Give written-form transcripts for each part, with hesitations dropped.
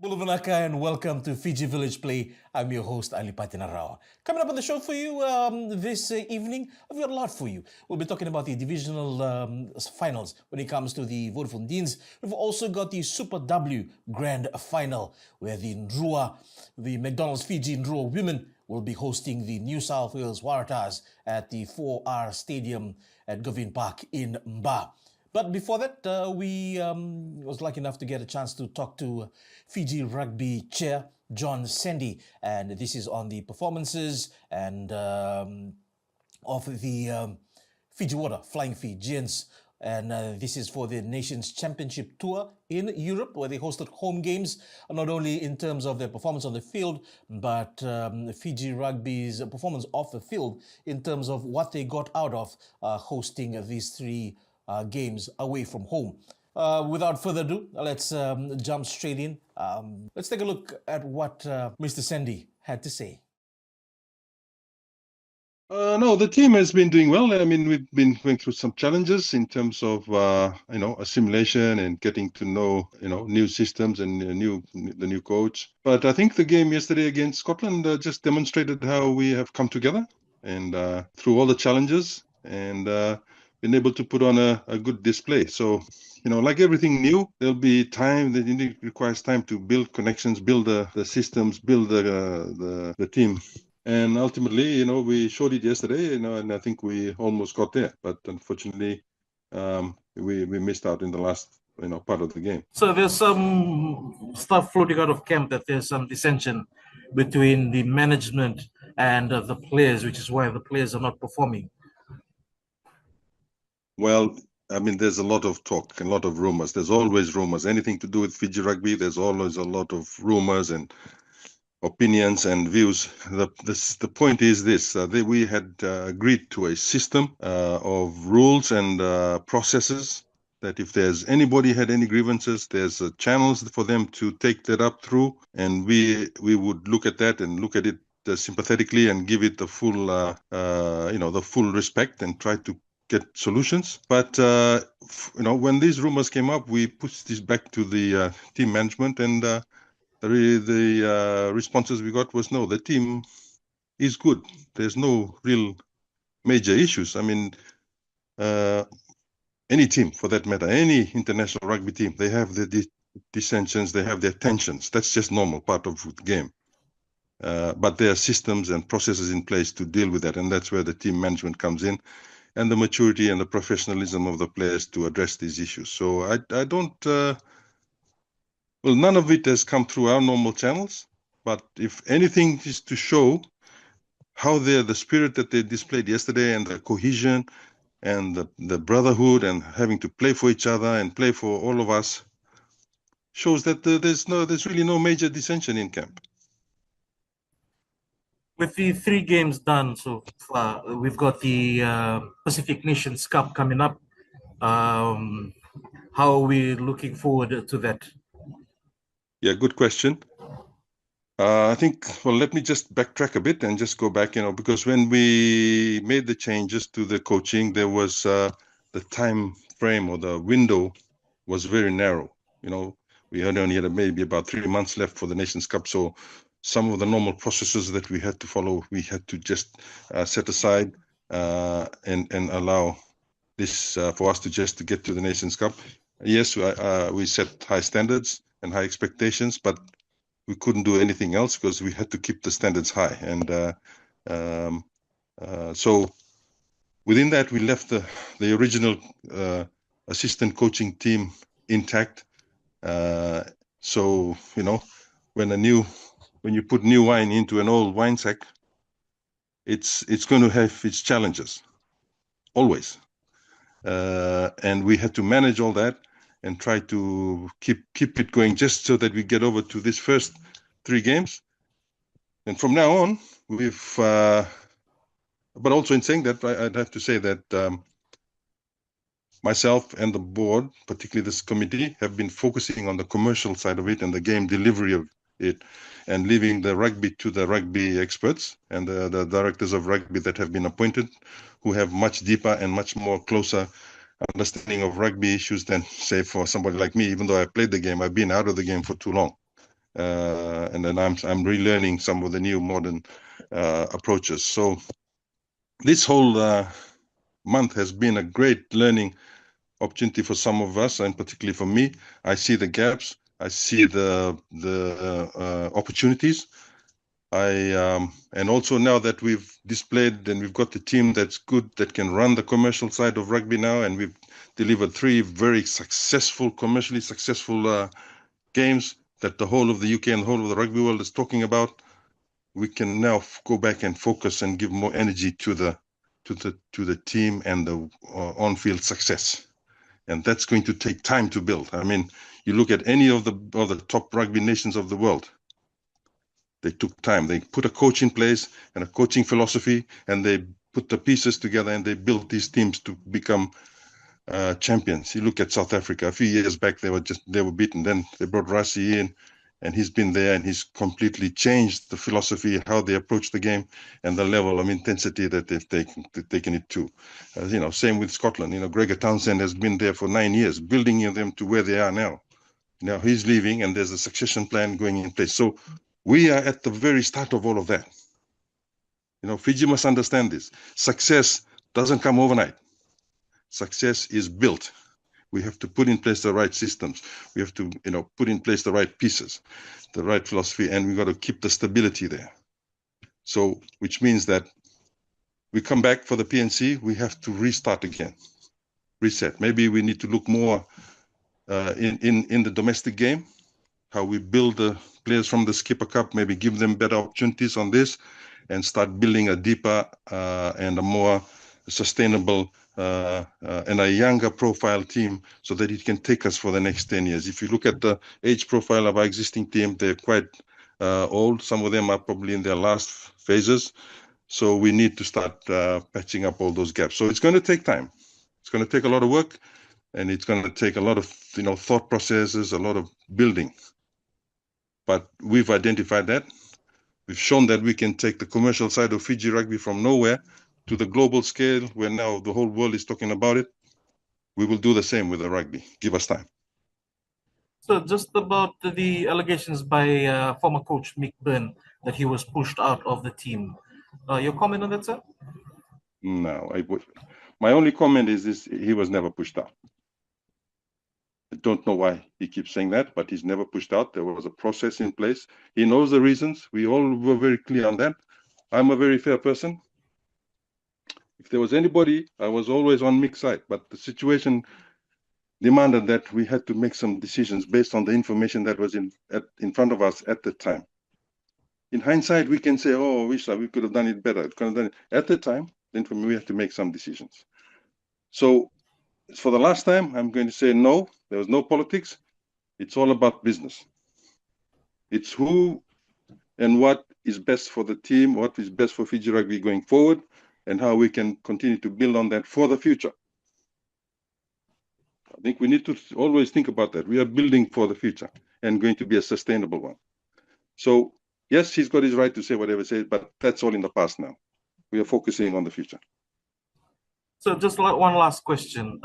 Bulavanaka and welcome to Fiji Village Play. I'm your host, Alipate Narawa. Coming up on the show for you this evening, I've got a lot for you. We'll be talking about the divisional finals when it comes to the Vodafone Deans. We've also got the Super W Grand Final where the Ndrua, the McDonald's Fiji Ndrua women will be hosting the New South Wales Waratahs at the 4R Stadium at Govin Park in Mba. But before that, we was lucky enough to get a chance to talk to Fiji Rugby Chair John Sandy, and this is on the performances and of the Fiji Water Flying Fijians. And this is for the Nations Championship Tour in Europe, where they hosted home games, not only in terms of their performance on the field, but Fiji Rugby's performance off the field in terms of what they got out of hosting these three games away from home. Without further ado, let's jump straight in. Let's take a look at what Mr. Sandy had to say. No, the team has been doing well. I mean, we've been going through some challenges in terms of, assimilation and getting to know, new systems and the new coach. But I think the game yesterday against Scotland just demonstrated how we have come together and through all the challenges and been able to put on a good display. So, like everything new, there'll be time that it requires time to build connections, build the systems, build the team. And ultimately, we showed it yesterday, and I think we almost got there. But unfortunately, we missed out in the last, part of the game. So there's some stuff floating out of camp that there's some dissension between the management and the players, which is why the players are not performing. Well, I mean, there's a lot of talk and a lot of rumors. There's always rumors. Anything to do with Fiji Rugby, there's always a lot of rumors and opinions and views. The point is this, that we had agreed to a system of rules and processes that if there's anybody had any grievances, there's channels for them to take that up through, and we would look at that and look at it sympathetically and give it the full the full respect and try to get solutions. But when these rumors came up, we pushed this back to the team management, and the responses we got was no, the team is good. There's no real major issues. I mean, any team for that matter, any international rugby team, they have their dissensions, they have their tensions. That's just normal part of the game. But there are systems and processes in place to deal with that, and that's where the team management comes in, and the maturity and the professionalism of the players to address these issues. So I don't. Well, none of it has come through our normal channels, but if anything is to show how the spirit that they displayed yesterday and the cohesion and the brotherhood and having to play for each other and play for all of us shows that there's really no major dissension in camp. With the 3 games done so far, we've got the Pacific Nations Cup coming up. How are we looking forward to that? Yeah, good question. I think, well, let me just backtrack a bit and just go back, because when we made the changes to the coaching, there was the time frame or the window was very narrow. We only had maybe about 3 months left for the Nations Cup. So some of the normal processes that we had to follow, we had to just set aside and allow this for us to get to the Nations Cup. Yes, we set high standards and high expectations, but we couldn't do anything else because we had to keep the standards high. And so within that, we left the original assistant coaching team intact. So, when you put new wine into an old wine sack, it's going to have its challenges, always. And we had to manage all that and try to keep it going just so that we get over to this first 3 games. And from now on, but also in saying that, I'd have to say that myself and the board, particularly this committee, have been focusing on the commercial side of it and the game delivery of it, and leaving the rugby to the rugby experts and the directors of rugby that have been appointed, who have much deeper and much more closer understanding of rugby issues than, say, for somebody like me. Even though I played the game, I've been out of the game for too long. and then I'm relearning some of the new modern approaches. So this whole month has been a great learning opportunity for some of us, and particularly for me. I see the gaps, I see the opportunities. And also now that we've displayed and we've got the team that's good, that can run the commercial side of rugby now, and we've delivered 3 very successful, commercially successful games that the whole of the UK and the whole of the rugby world is talking about. We can now go back and focus and give more energy to the team and the on-field success. And that's going to take time to build. I mean, you look at any of the top rugby nations of the world. They took time. They put a coach in place and a coaching philosophy, and they put the pieces together, and they built these teams to become champions. You look at South Africa. A few years back, they were beaten. Then they brought Rassie in, and he's been there, and he's completely changed the philosophy, how they approach the game, and the level of intensity that they've taken it to. Same with Scotland. Gregor Townsend has been there for 9 years, building them to where they are now. Now he's leaving, and there's a succession plan going in place. So we are at the very start of all of that. Fiji must understand this. Success doesn't come overnight. Success is built. We have to put in place the right systems. We have to, put in place the right pieces, the right philosophy, and we've got to keep the stability there. So, which means that we come back for the PNC, we have to restart again, reset. Maybe we need to look more in the domestic game, how we build the players from the Skipper Cup, maybe give them better opportunities on this, and start building a deeper and a more sustainable and a younger profile team, so that it can take us for the next 10 years. If you look at the age profile of our existing team, they're quite old. Some of them are probably in their last phases. So we need to start patching up all those gaps. So it's going to take time. It's going to take a lot of work, and it's going to take a lot of thought processes, a lot of building. But we've identified that. We've shown that we can take the commercial side of Fiji rugby from nowhere to the global scale, where now the whole world is talking about it. We will do the same with the rugby. Give us time. So just about the allegations by former coach Mick Byrne that he was pushed out of the team. Your comment on that, sir? No, my only comment is this: he was never pushed out. I don't know why he keeps saying that, but he's never pushed out. There was a process in place. He knows the reasons. We all were very clear on that. I'm a very fair person. If there was anybody, I was always on Mick's side, but the situation demanded that we had to make some decisions based on the information that was in front of us at the time. In hindsight, we can say, "Oh, we could have done it better." Could have done it. At the time, then we had to make some decisions. So, for the last time, I'm going to say no. There was no politics. It's all about business. It's who and what is best for the team, what is best for Fiji rugby going forward, and how we can continue to build on that for the future. I think we need to always think about that. We are building for the future and going to be a sustainable one. So, yes, he's got his right to say whatever he says, but that's all in the past now. We are focusing on the future. So just one last question.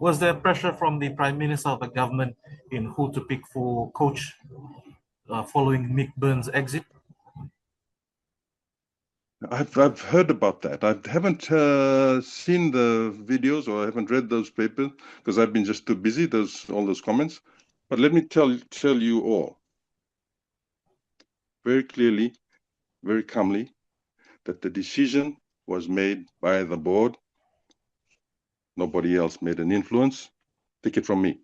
Was there pressure from the Prime Minister of the government in who to pick for coach following Mick Byrne's exit? I've heard about that. I haven't seen the videos, or I haven't read those papers because I've been just too busy. All those comments. But let me tell you all very clearly, very calmly, that the decision was made by the board. Nobody else made an influence. Take it from me.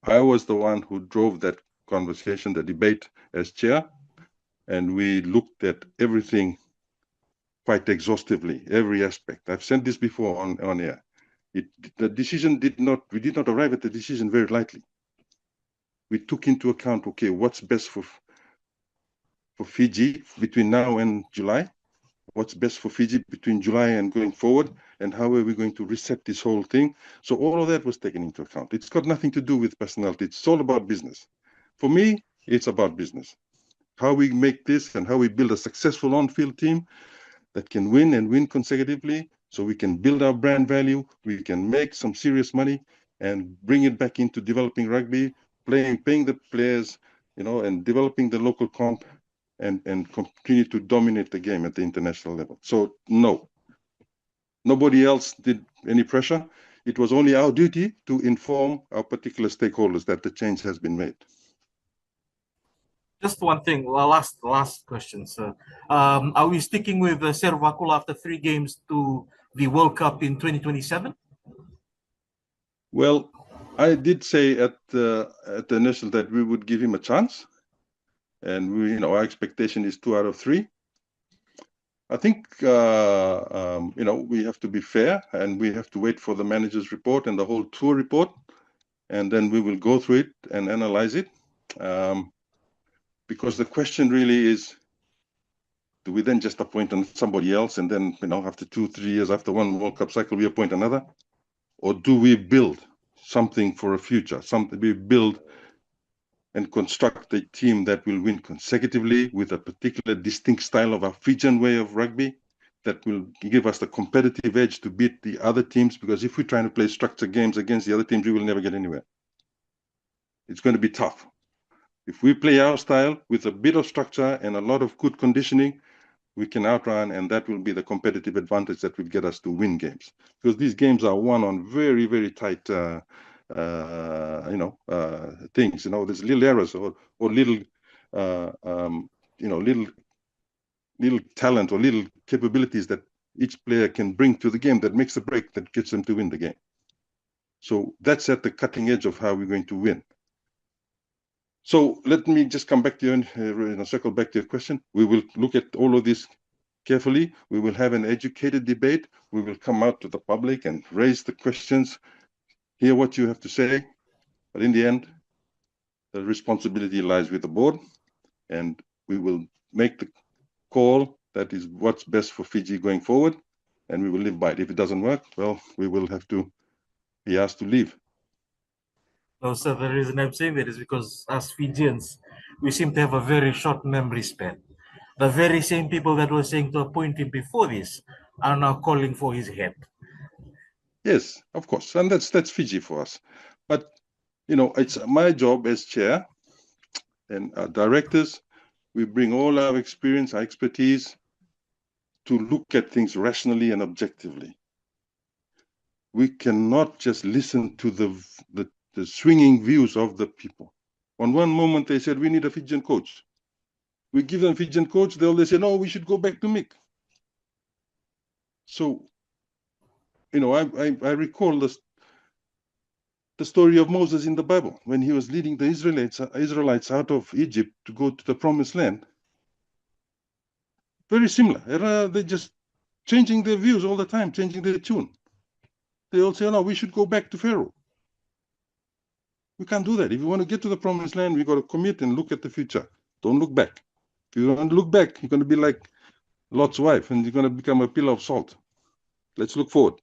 I was the one who drove that conversation, the debate, as chair, and we looked at everything quite exhaustively, every aspect. I've said this before on air. The decision we did not arrive at the decision very lightly. We took into account, okay, what's best for Fiji between now and July? What's best for Fiji between July and going forward? And how are we going to reset this whole thing? So all of that was taken into account. It's got nothing to do with personality. It's all about business. For me, it's about business. How we make this and how we build a successful on-field team that can win and win consecutively, so we can build our brand value, we can make some serious money and bring it back into developing rugby, paying the players, and developing the local comp, and continue to dominate the game at the international level. So no, nobody else did any pressure. It was only our duty to inform our particular stakeholders that the change has been made. Just one thing, last question, sir. Are we sticking with Servakula after 3 games to the World Cup in 2027? Well, I did say at the initial that we would give him a chance, and our expectation is 2 out of 3. I think we have to be fair, and we have to wait for the manager's report and the whole tour report, and then we will go through it and analyze it. Because the question really is, do we then just appoint somebody else, and then after 2-3 years, after one World Cup cycle, we appoint another? Or do we build something for a future? We build and construct a team that will win consecutively with a particular distinct style of our Fijian way of rugby that will give us the competitive edge to beat the other teams. Because if we're trying to play structured games against the other teams, we will never get anywhere. It's going to be tough. If we play our style with a bit of structure and a lot of good conditioning, we can outrun, and that will be the competitive advantage that will get us to win games. Because these games are won on very, very tight things. There's little errors or little little talent or little capabilities that each player can bring to the game that makes the break that gets them to win the game. So that's at the cutting edge of how we're going to win. So let me just come back to you and circle back to your question. We will look at all of this carefully. We will have an educated debate. We will come out to the public and raise the questions, hear what you have to say. But in the end, the responsibility lies with the board, and we will make the call that is what's best for Fiji going forward, and we will live by it. If it doesn't work, well, we will have to be asked to leave. No, sir, the reason I'm saying that is because as Fijians, we seem to have a very short memory span. The very same people that were saying to appoint him before this are now calling for his head. Yes, of course, and that's Fiji for us. But it's my job as chair and our directors. We bring all our experience, our expertise to look at things rationally and objectively. We cannot just listen to the swinging views of the people. On one moment, they said, we need a Fijian coach. We give them Fijian coach, they always say, no, we should go back to Mick. So, I recall the story of Moses in the Bible, when he was leading the Israelites out of Egypt to go to the promised land. Very similar. They're just changing their views all the time, changing their tune. They all say, no, we should go back to Pharaoh. We can't do that. If you want to get to the promised land, we got to commit and look at the future. Don't look back. If you don't look back, you're going to be like Lot's wife, and you're going to become a pillar of salt. Let's look forward.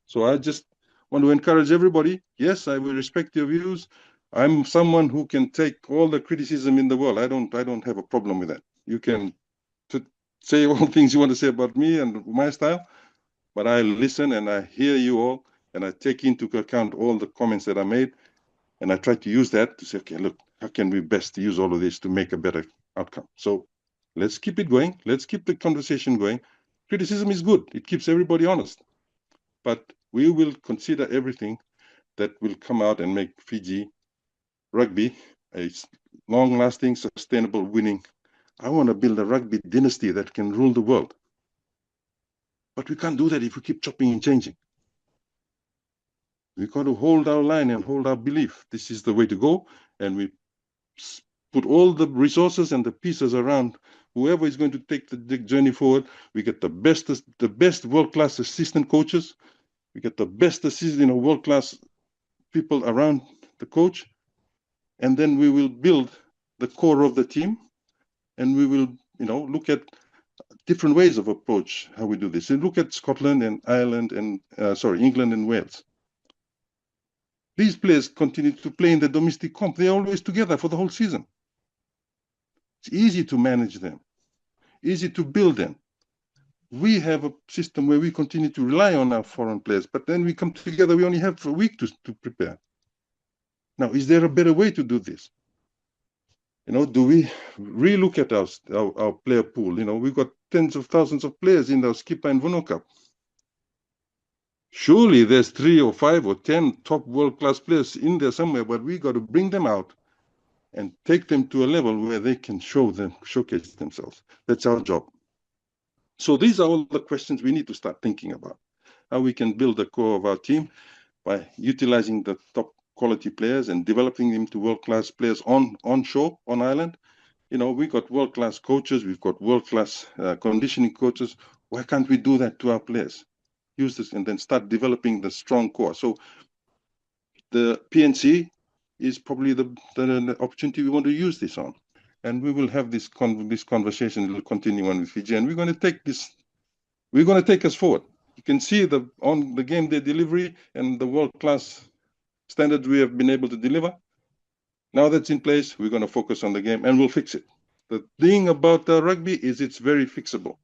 So I just want to encourage everybody. Yes, I will respect your views. I'm someone who can take all the criticism in the world. I don't have a problem with that. You can say all things you want to say about me and my style, but I listen and I hear you all, and I take into account all the comments that are made. And I try to use that to say, okay, look, how can we best use all of this to make a better outcome? So let's keep it going. Let's keep the conversation going. Criticism is good. It keeps everybody honest. But we will consider everything that will come out and make Fiji rugby a long-lasting, sustainable, winning. I want to build a rugby dynasty that can rule the world. But we can't do that if we keep chopping and changing. We've got to hold our line and hold our belief. This is the way to go. And we put all the resources and the pieces around whoever is going to take the journey forward. We get the best world-class assistant coaches. We get the best world-class people around the coach. And then we will build the core of the team. And we will, look at different ways of approach how we do this. And look at Scotland and Ireland and, England and Wales. These players continue to play in the domestic comp. They're always together for the whole season. It's easy to manage them, easy to build them. We have a system where we continue to rely on our foreign players, but then we come together, we only have a week to prepare. Now, is there a better way to do this? Do we relook at our player pool? We've got tens of thousands of players in our Skipper and Vuno Cup. Surely there's 3 or 5 or 10 top world-class players in there somewhere, but we got to bring them out and take them to a level where they can showcase themselves. That's our job. So these are all the questions we need to start thinking about. How we can build the core of our team by utilizing the top quality players and developing them to world-class players on shore, on island. We've got world-class coaches, we've got world-class conditioning coaches. Why can't we do that to our players? Use this and then start developing the strong core. So the PNC is probably the opportunity we want to use this on. And we will have this conversation. It will continue on with Fiji, and we're going to take us forward. You can see on the game day delivery and the world-class standards we have been able to deliver. Now that's in place, we're going to focus on the game and we'll fix it. The thing about rugby is it's very fixable.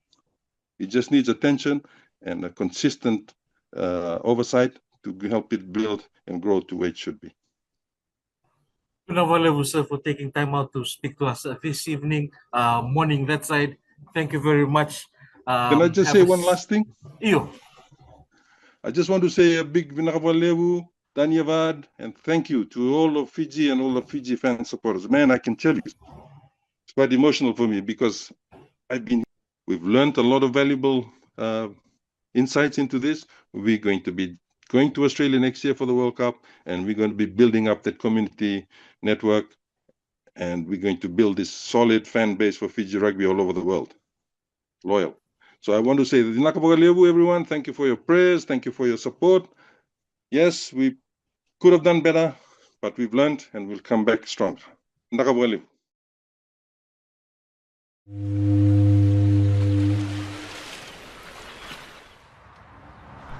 It just needs attention and a consistent oversight to help it build and grow to where it should be. Narawa, sir, for taking time out to speak to us this evening, morning that side. Thank you very much. Can I just say one last thing? Iyo. I just want to say a big Vinakavalevu, Dhanyavad, and thank you to all of Fiji and all of Fiji fan supporters. Man, I can tell you, it's quite emotional for me because we've learned a lot of valuable insights into this. We're going to be going to Australia next year for the World Cup, and we're going to be building up that community network, and we're going to build this solid fan base for Fiji rugby all over the world. Loyal. So I want to say, everyone, thank you for your prayers, thank you for your support. Yes, we could have done better, but we've learned and we'll come back stronger.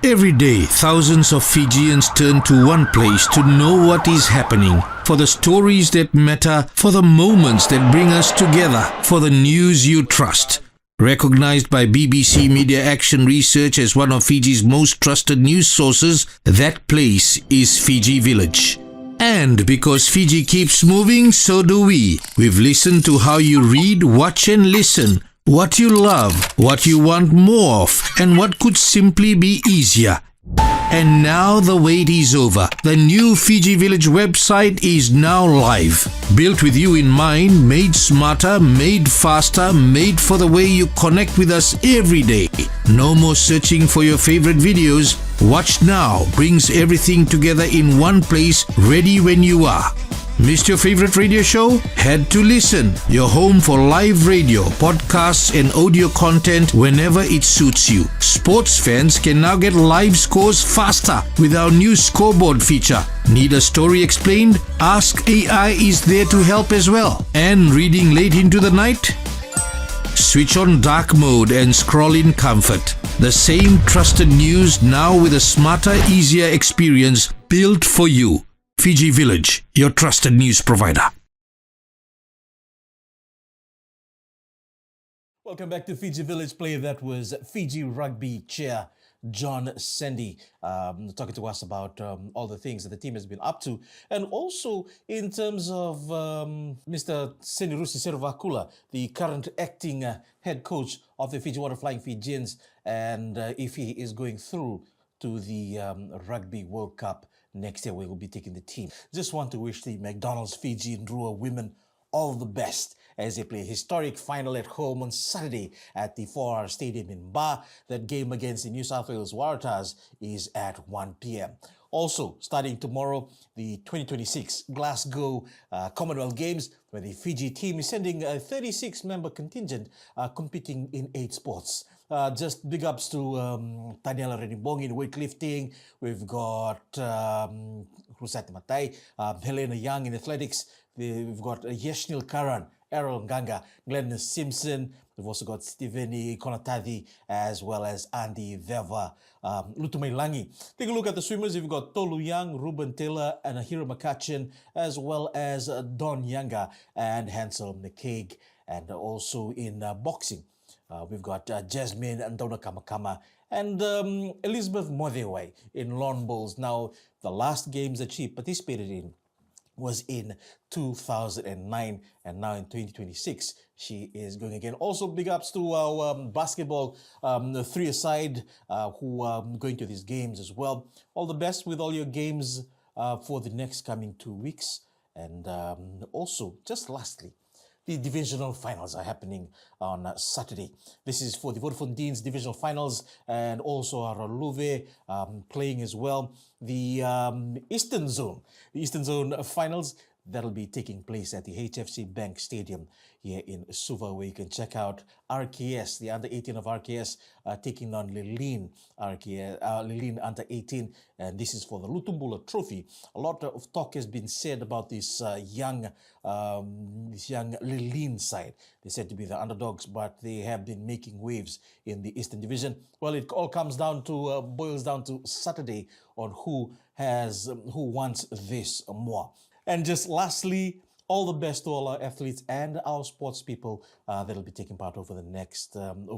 Every day, thousands of Fijians turn to one place to know what is happening, for the stories that matter, for the moments that bring us together, for the news you trust. Recognized by BBC Media Action Research as one of Fiji's most trusted news sources, that place is fijivillage. And because Fiji keeps moving, so do we. We've listened to how you read, watch and listen, what you love, what you want more of, and what could simply be easier. And now the wait is over. The new fijivillage website is now live. Built with you in mind, made smarter, made faster, made for the way you connect with us every day. No more searching for your favorite videos. Watch Now brings everything together in one place, ready when you are. Missed your favorite radio show? Head to Listen, your home for live radio, podcasts and audio content whenever it suits you. Sports fans can now get live scores faster with our new scoreboard feature. Need a story explained? Ask AI is there to help as well. And reading late into the night? Switch on dark mode and scroll in comfort. The same trusted news now with a smarter, easier experience built for you. fijivillage, your trusted news provider. Welcome back to fijivillage Play. That was Fiji Rugby Chair John Sandy talking to us about all the things that the team has been up to, and also in terms of Mr. Senirusi Servakula, the current acting head coach of the Fiji Water Flying Fijians, and if he is going through to the Rugby World Cup next year, we will be taking the team. Just want to wish the McDonald's Fiji and Drua women all the best as they play a historic final at home on Saturday at the 4R Stadium in Ba. That game against the New South Wales Waratahs is at 1 p.m. Also, starting tomorrow, the 2026 Glasgow Commonwealth Games, where the Fiji team is sending a 36-member contingent competing in 8 sports. Just big ups to Daniela Renibong in weightlifting. We've got Rusat Matai, Helena Young in athletics. We've got Yeshnil Karan, Errol Nganga, Glenn Simpson. We've also got Steveni Konatadi as well as Andy Veva, Lutumai Langi. Take a look at the swimmers. We've got Tolu Young, Ruben Taylor, and Ahira McCutcheon, as well as Don Yanga and Hansel McCaig. And also in boxing, we've got Jasmine Andona Kamakama and Elizabeth Motheway in lawn bowls. Now, the last games that she participated in was in 2009, and now in 2026 she is going again. Also, big ups to our basketball three-a-side who are going to these games as well. All the best with all your games for the next coming 2 weeks. And also, just lastly, the divisional finals are happening on Saturday. This is for the Vodafone Deans divisional finals, and also Araluve playing as well. The Eastern Zone finals, that'll be taking place at the HFC Bank Stadium here in Suva, where you can check out RKS, the under 18 of RKS, taking on Lilin under 18, and this is for the Lutumbula Trophy. A lot of talk has been said about this young Lilin side. They said to be the underdogs, but they have been making waves in the Eastern Division. Well, it all boils down to Saturday on who wants this more. And just lastly, all the best to all our athletes and our sports people that'll be taking part over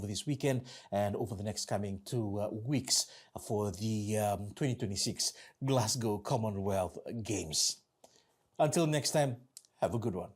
this weekend and over the next coming 2 weeks for the 2026 Glasgow Commonwealth Games. Until next time, have a good one.